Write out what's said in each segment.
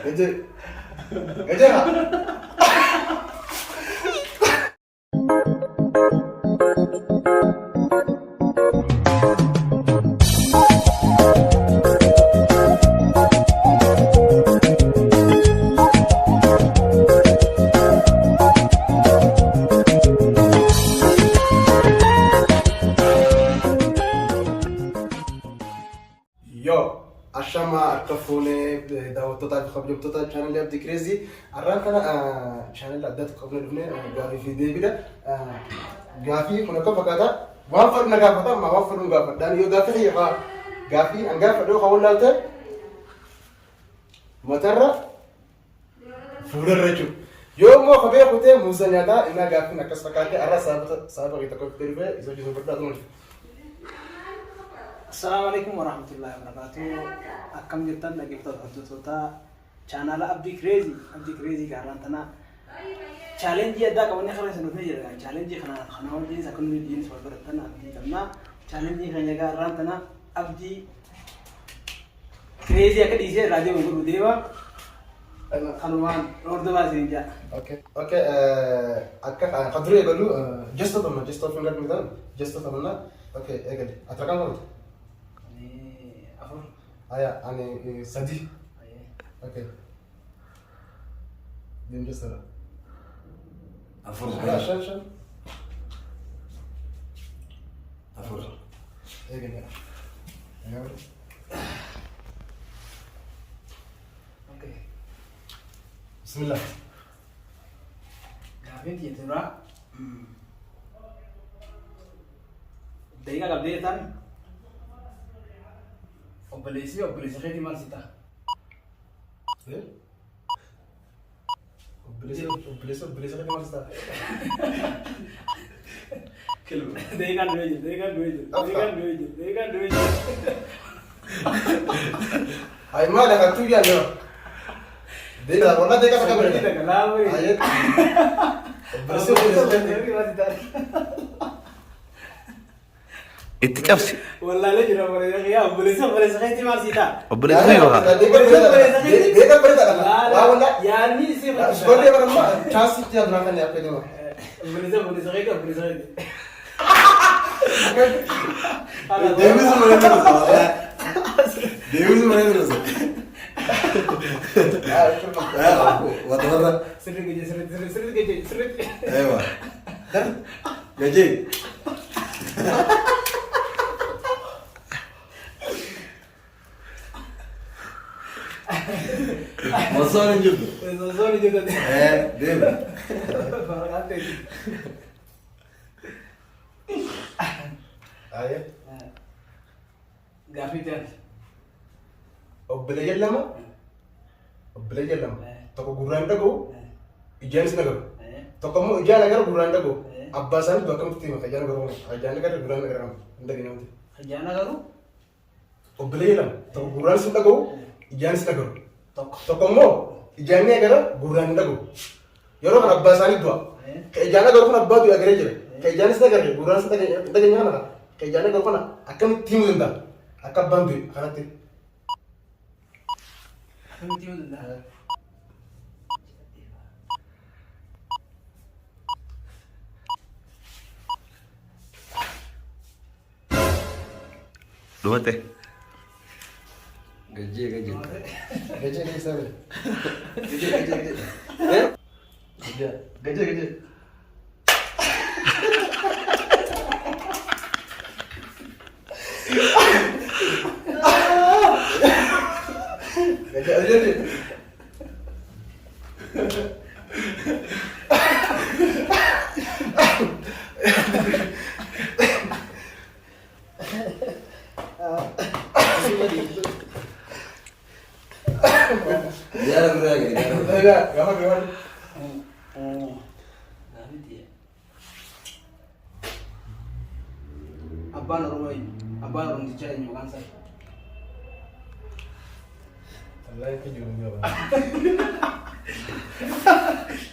Gajah. Gajah. Yo, Ashama Akafune, Dawototai Hobjotota channel of the crazy. Arakana channel that Kobne, Gafi David, Gafi, Kunakopakata, one for Nagapata, Mawa for Nugapa, then you Gafi and Gafado Howlata Matara Fudarechu. Yo mo Habe Hote Musanata in a Gafi Nakasakate, Arasa Sabata Koperive, is what you have. Assalamualaikum warahmatullahi wabarakatuh. Akkam jirtan dhaggeeffattoota hordoftoota chaanala Abdii Crazy garantana challenge adda qabannee karaa isin dhufnee jirra. Challenge kana wajjin isa kun nuyi wal baratan abdii qabna. Challenge kana garantana Abdii Crazy akka dhiisee raadiyoo gurguru deema. Kanumaan hordofaa isin jaa. Okay. Akka qadree galu just of finger midan just of amna. Okay, egal. Atrakan kamu. Aya, ane Sadi. Okay. Din just ada. Afur. Shan. Afur. Egal ya. Okay. Bismillah. Gaaffiin jechuudha. Daqiiqa qabdee tan obboleessi keetii maal sitta? Obboleessa kan maal sitta? Daqiiqaan du'ee jiru. Ay maal akka tu ya no. Dega wala dega ka kabere. Ayat. Obboleessa kan maal sitta? Itticabsi. Wallahi jira ya obboleessa keetii maal sitta? Obboleessa yoo Dega berita kan. Wala yaani si sekolah berapa? Chance dia berangkat ni apa ni mah? obboleessa keetii. Dewi sebenarnya terus. Dewi sebenarnya terus. Whatever. Sering gaji. Ewa. Gaji. Masalah juga. Dewi. Ayah. Gaafii tan. Obboleeyyan lama. Tokko gurraan dhaga'u ijaanis nagaru. Tokko immoo ijaan agar gurraan dhaga'u. Abbaa isaanii bakka murtii maka ijaan garuu ijaan agar gurraan agar hin dhageenye. Hajjaan agaruu Obboleeyyan lama. Tokko gurraan sun dhaga'u ijaanis nagaru. Tokko immoo ijaan agar gurraan hin dhaga'u. Yeroo kana abbaa isaanii du'a. Ka ijaan agar kun abbaa du'a agaree jira. Ka ijaanis nagarre gurraan sun dhageenye kana. Ka ijaan agar kana akkamitti himuu danda'a? Akka abbaan du'e kanatti. akkamitti himuu danda'a? Dhumate. Gaji sabe. Gaji. Gaji. Enggak apa-apa. Abbaan Oromtichaa eenyu maqaan isaa? Wallahi itu juga enggak, Pak.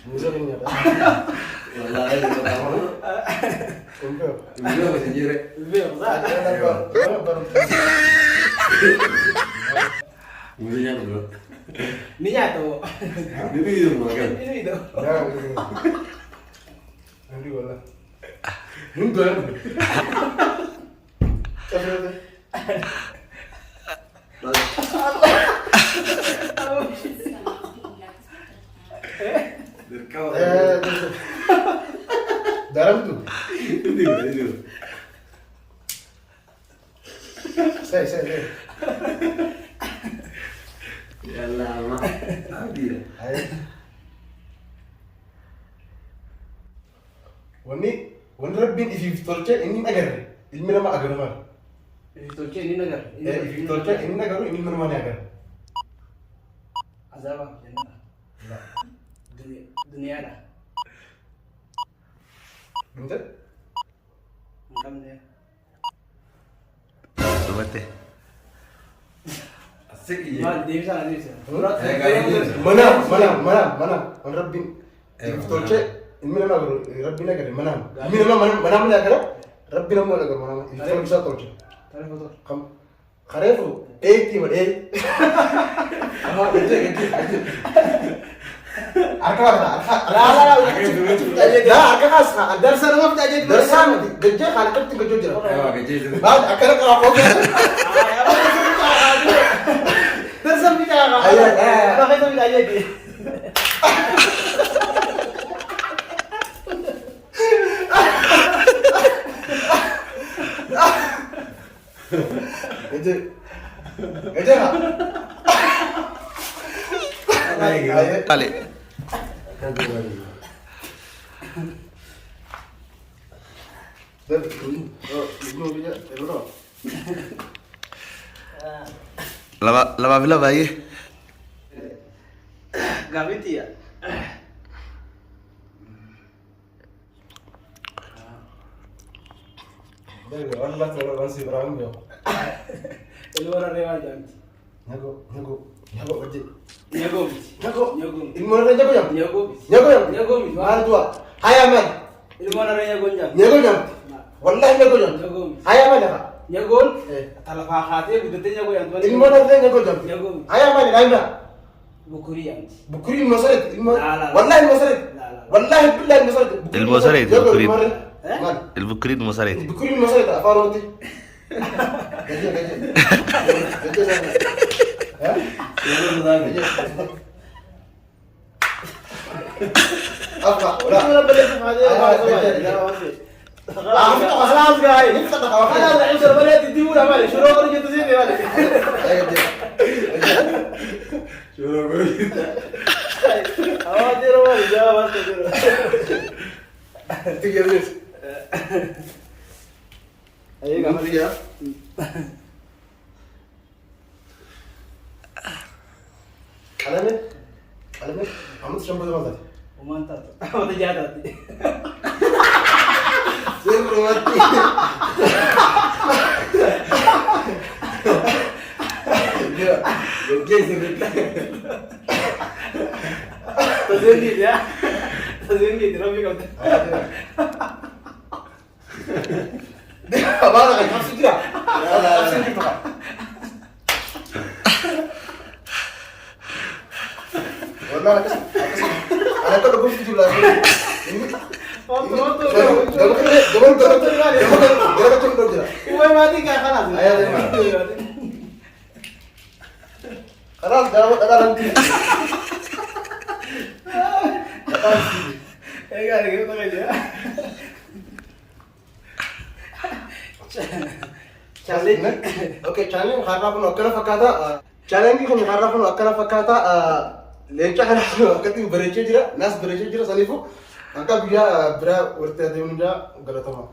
Musuh ini apa? Wallahi itu kamu. Enggak. Ibu masih jire. Baru. Musuhnya bro. Niya to. Dito mo kan. Ini itu. Nanti wala. Mundur. Coba. Dalam tu. Itu. Saya. Ya lama. Abi. Ayo. Wani Rabbin if torce ini agar. Ilmi nama agar mana? Ini torce ini nagar. If torce ini agar ilmi nama mana agar? Azab apa? Dunia ada. Bentar. Engkau ni. Coba teh. Asik iya. Mana dia sana dia sana. Mana? Rabbin if torce ilmi nama agar Rabbin agar mana? Ilmi nama mana agar? Rabbin nama agar mana? If torce torce. Tarik foto. Kam kharefu ti wade. Darsan ma fita aje darsan gajje halakar ti gajjo jira Ya gaji itu. ba akara ka ko Darsan fita ka. Ayo. Bakit ito fita aja di. gajje ha Kali. Lama bila bayi. Gaviti ya. Allah taala wansi Ibrahim yo Ini orang rewa jangan. nyago gajje Nyago. ilmu na nyago jam Nyago. nyago mar dua haya man Ini orang rewa gonjang. nyago jam wallahi nyago jam Nyago. haya man ha Nyago. Eh. Talafa khati budete nyago yang tuan. ilmu na nyago jam Nyago. haya man daima Bukuri yang. بكري المصاريت لا. والله المصاريت لا. والله بالله المصاريت المصاريت، بكري. Eh? البكرين مصاريت. بكري المصاريت افاروتي افا Orang beli hadi. خلاص قاعد. خلاص عيش البلد يديون مالي شنو خرج تزيد مالي. Awatir mali jawab tu. Ayo kamu lihat. على عملت شامبو زمان Mantap. Apa jahat tadi? زين روماتي Tazindi ya. Tazindi Rabi kau. ما انا غير نفس كده نفس كده والله انا كسب انا كنت قلت تجيب لازم Kue mati kan kalah. خلاص ده nanti Kan gitu aja. Challenge. اوكي challenge خرافون وكنا فكاتا challenge كنا خرافون وكنا فكاتا لينجا خرافون وكتي بريتشي جرا ناس بريتشي جرا سنيفو انك بيا برا ورتي ديونجا غلطما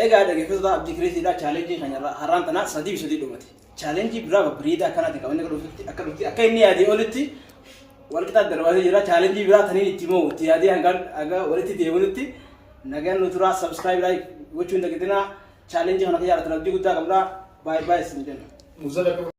Egaa dhaggeeffattoota abdii kireetiidhaa chaalenjii kan har'aan tanaa sadii fi sadii dhumate. Chaalenjii biraa babbiriidaa akkanaati qabannee akka inni yaadee olitti wal qixaa darbaatee jira. Chaalenjii biraa taniin itti moo itti yaadee hanga walitti deemuutti nagaan nu turaa sabskiraayib gochuu hin dagatinaa. Chaalenjii kana akka jaallatan abdii guddaa qabnaa. Baay'ee isin jenna. مزدك